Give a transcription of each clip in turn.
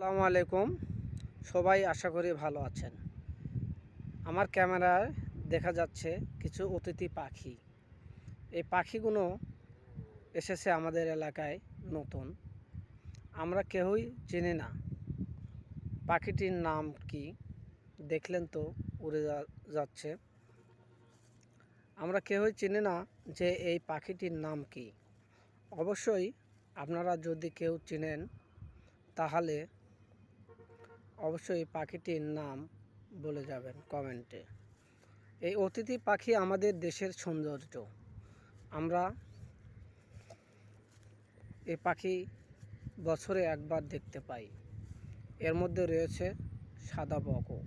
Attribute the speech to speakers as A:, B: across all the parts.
A: আসসালামু আলাইকুম। সবাই আশা করি ভালো আছেন। আমার ক্যামেরায় দেখা যাচ্ছে কিছু অতিথি পাখি। এই পাখিগুলো এসেছে আমাদের এলাকায় নতুন। আমরা কেউই চিনি না পাখিটির নাম কি। দেখলেন তো উড়ে যাচ্ছে। আমরা কেউই চিনি না যে এই পাখিটির নাম কি। অবশ্যই আপনারা যদি কেউ চিনেন তাহলে অবশ্যই পাখিটির নাম বলে যাবেন কমেন্টে। এই অতিথি পাখি আমাদের দেশের সৌন্দর্য। আমরা এই পাখি বছরে একবার দেখতে পাই। এর মধ্যে রয়েছে সাদা বকও।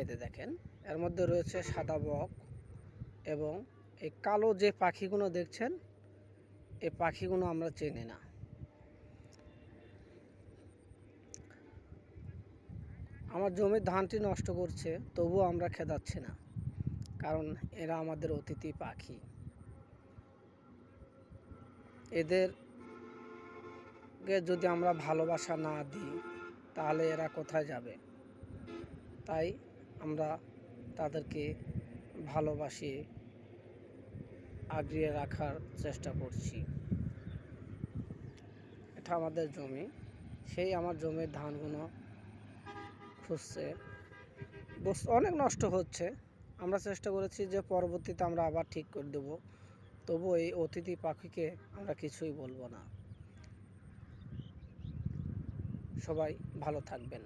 A: এতে দেখেন, এর মধ্যে রয়েছে সাদা বক এবং এই কালো যে পাখিগুলো দেখছেন, এই পাখিগুলো আমরা চিনি না। আমার জমির ধানটি নষ্ট করছে, তবুও আমরা খেদাচ্ছি না, কারণ এরা আমাদের অতিথি পাখি। এদেরকে যদি আমরা ভালোবাসা না দিই তাহলে এরা কোথায় যাবে? তাই আমরা তাদেরকে ভালোবাসি, আগিয়ে রাখার চেষ্টা করছি। এটা আমাদের জমি, সেই আমার জমির ধানগুলো খুঁজছে, অনেক নষ্ট হচ্ছে। আমরা চেষ্টা করেছি যে পরবর্তীতে আমরা আবার ঠিক করে দেবো, তবু এই অতিথি পাখিকে আমরা কিছুই বলবো না। সবাই ভালো থাকবেন।